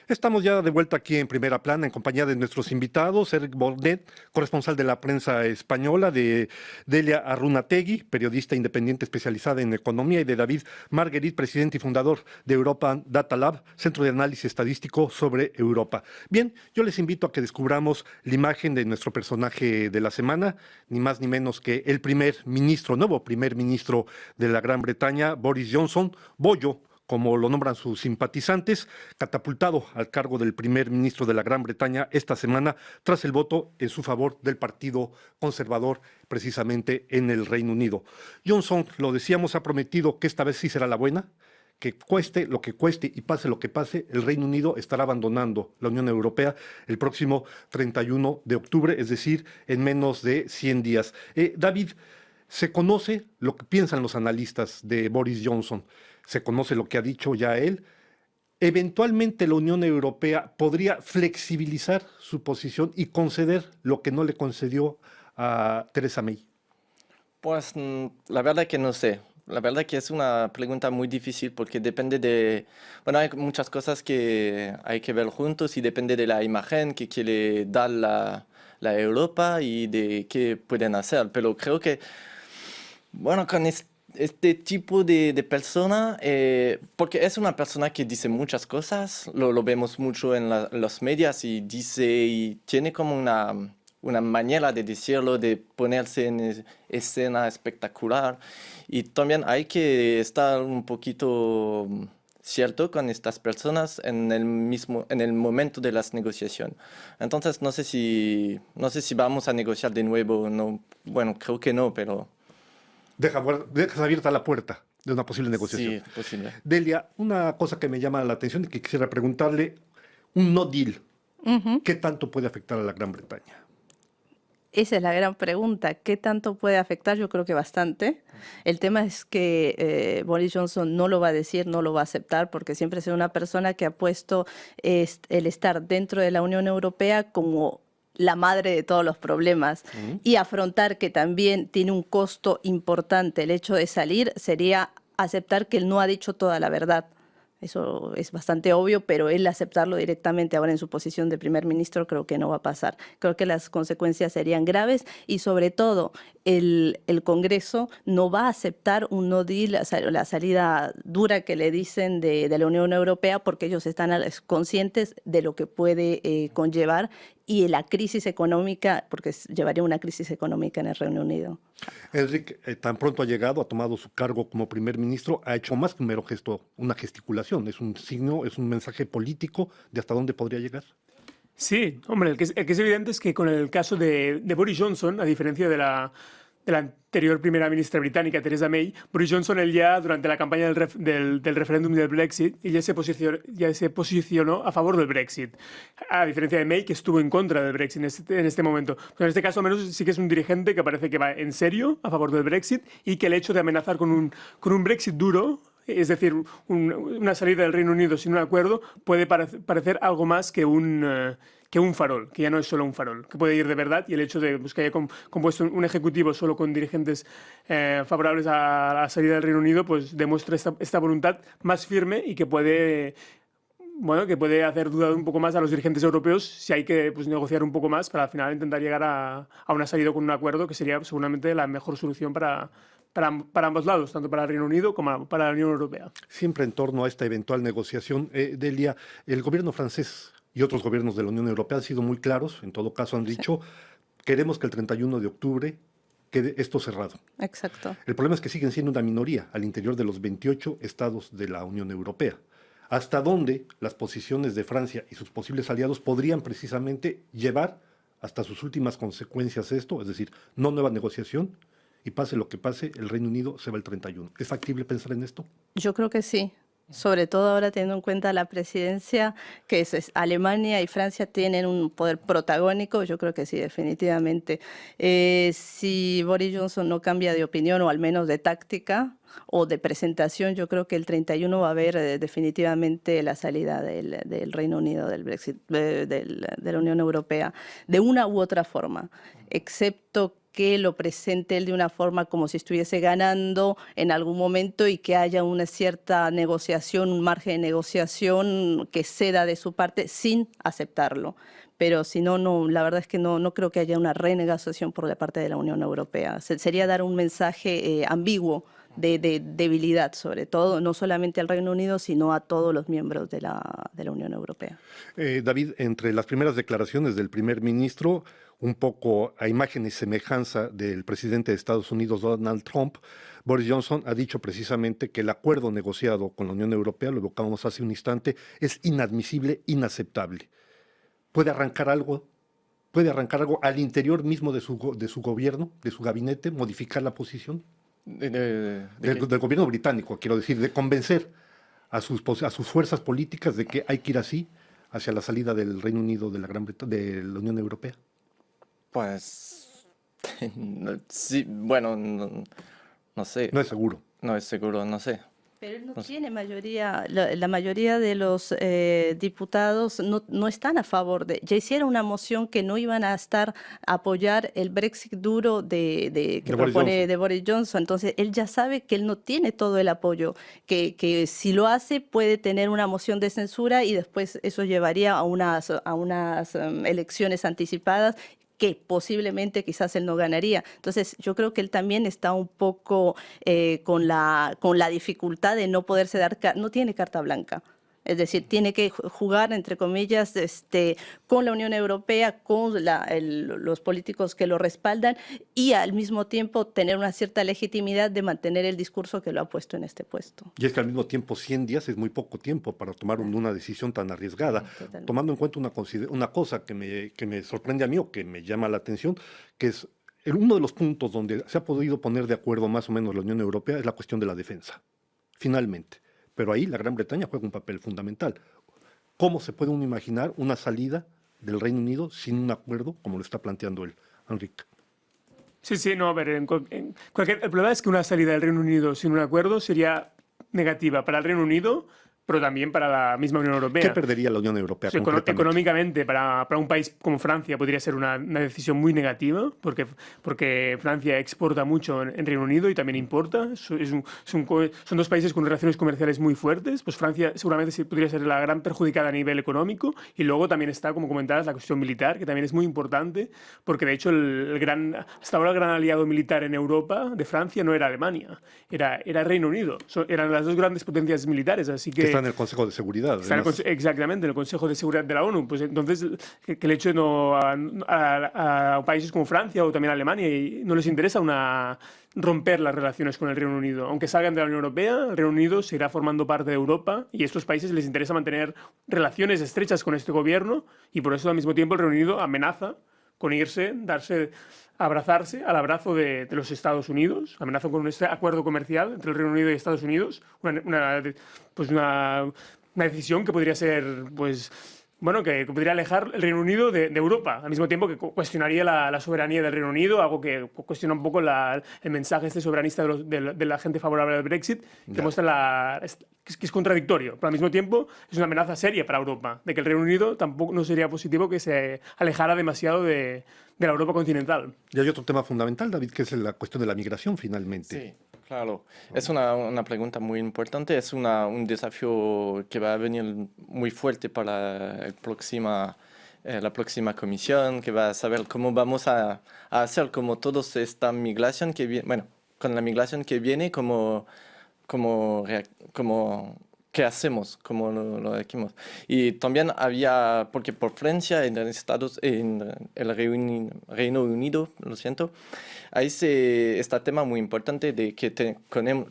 Estamos ya de vuelta aquí en Primera Plana en compañía de nuestros invitados, Eric Bornet, corresponsal de la prensa española, de Delia Arrunategui, periodista independiente especializada en economía, y de David Marguerite, presidente y fundador de Europa Data Lab, centro de análisis estadístico sobre Europa. Bien, yo les invito a que descubramos la imagen de nuestro personaje de la semana, ni más ni menos que el nuevo primer ministro de la Gran Bretaña, Boris Johnson, Bollo, como lo nombran sus simpatizantes, catapultado al cargo del primer ministro de la Gran Bretaña esta semana tras el voto en su favor del Partido Conservador, precisamente en el Reino Unido. Johnson, lo decíamos, ha prometido que esta vez sí será la buena, que cueste lo que cueste y pase lo que pase, el Reino Unido estará abandonando la Unión Europea el próximo 31 de octubre, es decir, en menos de 100 días. David, se conoce lo que piensan los analistas de Boris Johnson, se conoce lo que ha dicho ya él. Eventualmente la Unión Europea podría flexibilizar su posición y conceder lo que no le concedió a Theresa May. Pues la verdad que no sé. La verdad que es una pregunta muy difícil porque depende de... Bueno, hay muchas cosas que hay que ver juntos y depende de la imagen que quiere dar la Europa y de qué pueden hacer. Pero creo que, bueno, con este tipo de persona, porque es una persona que dice muchas cosas, lo vemos mucho en los medios y dice y tiene como una manera de decirlo, de ponerse en escena espectacular. Y también hay que estar un poquito cierto con estas personas en el momento de las negociaciones. Entonces no sé si vamos a negociar de nuevo, no, bueno, creo que no, pero Dejas abierta la puerta de una posible negociación. sí, posible. Delia, una cosa que me llama la atención y que quisiera preguntarle, un no deal, ¿qué tanto puede afectar a la Gran Bretaña? Esa es la gran pregunta. ¿Qué tanto puede afectar? Yo creo que bastante. El tema es que Boris Johnson no lo va a decir, no lo va a aceptar, porque siempre es una persona que ha puesto el estar dentro de la Unión Europea como la madre de todos los problemas. Y afrontar que también tiene un costo importante el hecho de salir sería aceptar que él no ha dicho toda la verdad. Eso es bastante obvio, pero él aceptarlo directamente ahora en su posición de primer ministro creo que no va a pasar. Creo que las consecuencias serían graves y sobre todo el Congreso no va a aceptar un no deal, la salida dura que le dicen de la Unión Europea, porque ellos están conscientes de lo que puede conllevar y la crisis económica, porque llevaría una crisis económica en el Reino Unido. Enrique, tan pronto ha llegado, ha tomado su cargo como primer ministro, ha hecho más que un mero gesto, una gesticulación, es un signo, es un mensaje político de hasta dónde podría llegar. Sí, hombre, el que es evidente es que con el caso de Boris Johnson, a diferencia de la anterior primera ministra británica, Theresa May, Boris Johnson, él ya durante la campaña del referéndum del Brexit, ya se posicionó a favor del Brexit, a diferencia de May, que estuvo en contra del Brexit en este momento. Pero en este caso, al menos, sí que es un dirigente que parece que va en serio a favor del Brexit y que el hecho de amenazar con un Brexit duro, es decir, una salida del Reino Unido sin un acuerdo, puede parecer algo más que un farol, que ya no es solo un farol, que puede ir de verdad, y el hecho de que haya compuesto un ejecutivo solo con dirigentes favorables a la salida del Reino Unido, pues demuestra esta voluntad más firme y que puede hacer dudar un poco más a los dirigentes europeos si hay que negociar un poco más para al final intentar llegar a una salida con un acuerdo, que sería seguramente la mejor solución para ambos lados, tanto para el Reino Unido como para la Unión Europea. Siempre en torno a esta eventual negociación, Delia, el gobierno francés y otros gobiernos de la Unión Europea han sido muy claros, en todo caso han dicho, queremos que el 31 de octubre quede esto cerrado. Exacto. El problema es que siguen siendo una minoría al interior de los 28 estados de la Unión Europea. ¿Hasta dónde las posiciones de Francia y sus posibles aliados podrían precisamente llevar hasta sus últimas consecuencias esto? Es decir, no nueva negociación, y pase lo que pase, el Reino Unido se va el 31. ¿Es factible pensar en esto? Yo creo que sí. Sobre todo ahora teniendo en cuenta la presidencia, que es Alemania y Francia tienen un poder protagónico, yo creo que sí, definitivamente. Si Boris Johnson no cambia de opinión o al menos de táctica o de presentación, yo creo que el 31 va a haber definitivamente la salida del Reino Unido, del Brexit, de la Unión Europea, de una u otra forma, excepto que lo presente él de una forma como si estuviese ganando en algún momento y que haya una cierta negociación, un margen de negociación que ceda de su parte sin aceptarlo. Pero si no, la verdad es que no creo que haya una renegociación por la parte de la Unión Europea. Sería dar un mensaje ambiguo de debilidad, sobre todo, no solamente al Reino Unido, sino a todos los miembros de la Unión Europea. David, entre las primeras declaraciones del primer ministro, un poco a imagen y semejanza del presidente de Estados Unidos, Donald Trump, Boris Johnson ha dicho precisamente que el acuerdo negociado con la Unión Europea, lo evocamos hace un instante, es inadmisible, inaceptable. ¿Puede arrancar algo? ¿Puede arrancar algo al interior mismo de su gobierno, de su gabinete, modificar la posición? Del gobierno británico, quiero decir, de convencer a sus fuerzas políticas de que hay que ir así hacia la salida del Reino Unido de de la Unión Europea. Pues, sí, bueno, no sé. No es seguro. No es seguro, no sé. Pero él no tiene mayoría, la mayoría de los diputados no están a favor ya hicieron una moción que no iban a apoyar el Brexit duro que propone de Boris Johnson. Entonces él ya sabe que él no tiene todo el apoyo, que si lo hace puede tener una moción de censura y después eso llevaría a unas elecciones anticipadas que posiblemente quizás él no ganaría. Entonces yo creo que él también está un poco con la dificultad de no poderse no tiene carta blanca. Es decir, tiene que jugar, entre comillas, con la Unión Europea, con los políticos que lo respaldan y al mismo tiempo tener una cierta legitimidad de mantener el discurso que lo ha puesto en este puesto. Y es que al mismo tiempo 100 días es muy poco tiempo para tomar una decisión tan arriesgada. Totalmente. Tomando en cuenta una cosa que me sorprende a mí o que me llama la atención, que es uno de los puntos donde se ha podido poner de acuerdo más o menos la Unión Europea es la cuestión de la defensa, finalmente. Pero ahí la Gran Bretaña juega un papel fundamental. ¿Cómo se puede uno imaginar una salida del Reino Unido sin un acuerdo, como lo está planteando él, Enrique? Sí, no, a ver, el problema es que una salida del Reino Unido sin un acuerdo sería negativa para el Reino Unido, pero también para la misma Unión Europea. ¿Qué perdería la Unión Europea concretamente? Económicamente, para un país como Francia podría ser una decisión muy negativa, porque Francia exporta mucho en Reino Unido y también importa. Son dos países con relaciones comerciales muy fuertes. Pues Francia seguramente podría ser la gran perjudicada a nivel económico. Y luego también está, como comentabas, la cuestión militar, que también es muy importante, porque de hecho hasta ahora el gran aliado militar en Europa de Francia no era Alemania, era Reino Unido. Eran las dos grandes potencias militares, así que... En el Consejo de Seguridad. Exactamente, en el Consejo de Seguridad de la ONU. Pues entonces, que el hecho de a países como Francia o también Alemania no les interesa romper las relaciones con el Reino Unido. Aunque salgan de la Unión Europea, el Reino Unido seguirá formando parte de Europa y a estos países les interesa mantener relaciones estrechas con este gobierno y por eso al mismo tiempo el Reino Unido amenaza con abrazarse al abrazo de los Estados Unidos, amenaza con este acuerdo comercial entre el Reino Unido y Estados Unidos, una decisión que podría ser, que podría alejar el Reino Unido de Europa, al mismo tiempo que cuestionaría la soberanía del Reino Unido, algo que cuestiona un poco el mensaje soberanista de la gente favorable al Brexit, que muestra que es contradictorio, pero al mismo tiempo es una amenaza seria para Europa, de que el Reino Unido tampoco no sería positivo que se alejara demasiado de la Europa continental. Y hay otro tema fundamental, David, que es la cuestión de la migración, finalmente. Sí, claro. Es una pregunta muy importante, es un desafío que va a venir muy fuerte para la próxima comisión, que va a saber cómo vamos a hacer como toda esta migración que viene, con la migración que viene, ¿qué hacemos? ¿Cómo lo decimos? Y también porque por Francia, en el Reino Unido, lo siento, ahí está tema muy importante de que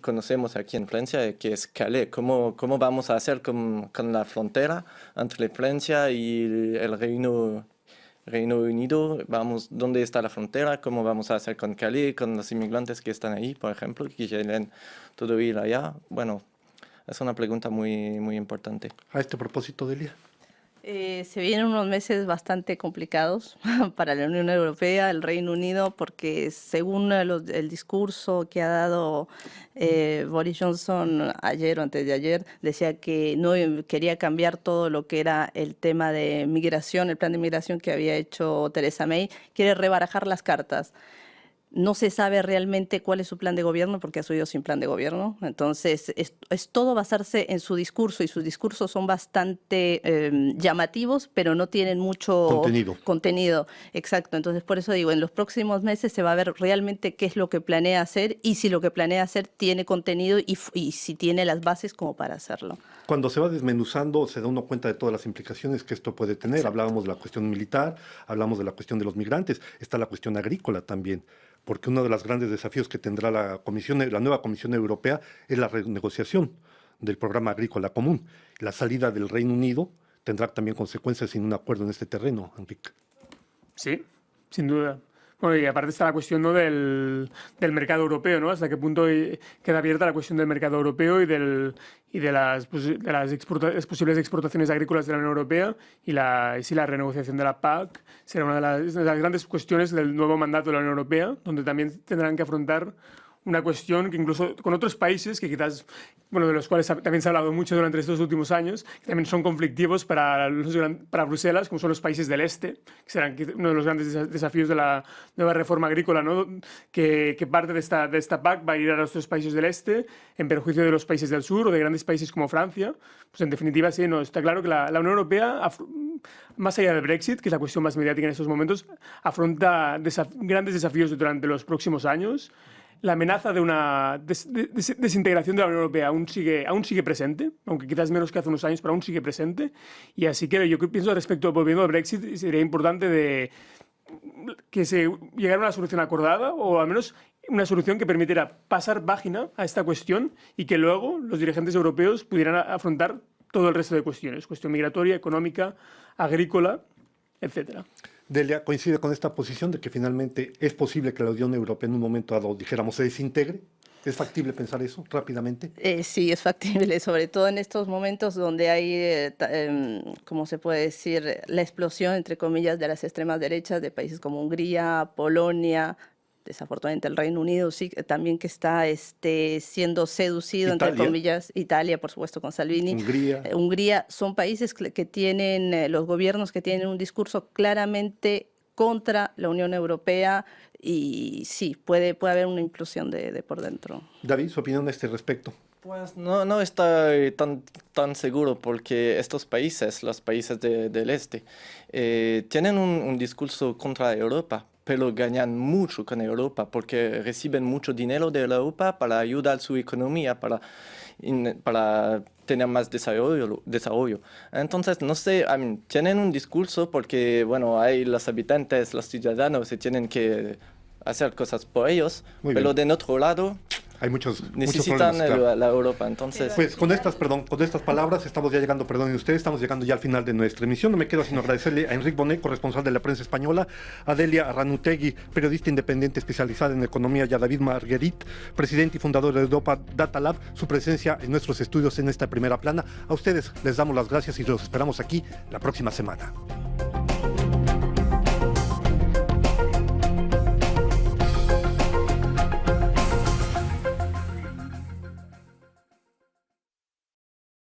conocemos aquí en Francia, que es Calais. ¿Cómo vamos a hacer con la frontera entre Francia y el Reino Unido? ¿Dónde está la frontera? ¿Cómo vamos a hacer con Calais, con los inmigrantes que están ahí, por ejemplo, que quieren todo ir allá? Bueno, es una pregunta muy, muy importante. A este propósito, Delia. Se vienen unos meses bastante complicados para la Unión Europea, el Reino Unido, porque según el discurso que ha dado Boris Johnson ayer o antes de ayer, decía que no quería cambiar todo lo que era el tema de migración, el plan de migración que había hecho Theresa May, quiere rebarajar las cartas. No se sabe realmente cuál es su plan de gobierno porque ha subido sin plan de gobierno. Entonces, es todo basarse en su discurso y sus discursos son bastante llamativos, pero no tienen mucho contenido. Exacto. Entonces, por eso digo, en los próximos meses se va a ver realmente qué es lo que planea hacer y si lo que planea hacer tiene contenido y si tiene las bases como para hacerlo. Cuando se va desmenuzando, se da uno cuenta de todas las implicaciones que esto puede tener. Exacto. Hablábamos de la cuestión militar, hablamos de la cuestión de los migrantes, está la cuestión agrícola también, porque uno de los grandes desafíos que tendrá la nueva Comisión Europea es la renegociación del programa agrícola común. La salida del Reino Unido tendrá también consecuencias sin un acuerdo en este terreno, Enrique. Sí, sin duda. Bueno, y aparte está la cuestión, ¿no?, del mercado europeo, ¿no? Hasta qué punto queda abierta la cuestión del mercado europeo y de las posibles exportaciones agrícolas de la Unión Europea y si la renegociación de la PAC será una de las grandes cuestiones del nuevo mandato de la Unión Europea, donde también tendrán que afrontar una cuestión que incluso con otros países que quizás, bueno, de los cuales también se ha hablado mucho durante estos últimos años, que también son conflictivos para Bruselas, como son los países del este, que serán uno de los grandes desafíos de la nueva reforma agrícola, ¿no?, que parte de esta PAC va a ir a los otros países del este en perjuicio de los países del sur o de grandes países como Francia. Pues en definitiva, sí, no, está claro que la Unión Europea, más allá del Brexit, que es la cuestión más mediática en estos momentos, afronta grandes desafíos durante los próximos años. La amenaza de una desintegración de la Unión Europea aún sigue presente, aunque quizás menos que hace unos años, pero aún sigue presente. Y así que yo pienso respecto, volviendo al Brexit, sería importante que se llegara a una solución acordada o al menos una solución que permitiera pasar página a esta cuestión y que luego los dirigentes europeos pudieran afrontar todo el resto de cuestiones, cuestión migratoria, económica, agrícola, etcétera. Delia, ¿coincide con esta posición de que finalmente es posible que la Unión Europea en un momento dado, dijéramos, se desintegre? ¿Es factible pensar eso rápidamente? Sí, es factible, sobre todo en estos momentos donde hay, ¿cómo se puede decir?, la explosión, entre comillas, de las extremas derechas de países como Hungría, Polonia, desafortunadamente el Reino Unido sí, también que está siendo seducido, Italia. entre comillas, Italia, por supuesto, con Salvini. Hungría, son países que tienen, los gobiernos que tienen un discurso claramente contra la Unión Europea y sí, puede haber una inclusión de por dentro. David, ¿su opinión a este respecto? Pues no estoy tan seguro porque estos países, los países del este, tienen un discurso contra Europa, pero ganan mucho con Europa porque reciben mucho dinero de Europa para ayudar a su economía, para tener más desarrollo. Entonces, no sé, tienen un discurso porque, bueno, hay los habitantes, los ciudadanos, se tienen que hacer cosas por ellos, pero de otro lado hay muchos necesitan problemas, claro. la Europa, entonces... Pues con estas palabras estamos ya llegando, perdonen ustedes, estamos llegando ya al final de nuestra emisión. No me quedo sino agradecerle a Enric Bonet, corresponsal de la prensa española, a Delia Arranutegui, periodista independiente especializada en economía, y a David Marguerit, presidente y fundador de Europa Data Lab, su presencia en nuestros estudios en esta primera plana. A ustedes les damos las gracias y los esperamos aquí la próxima semana.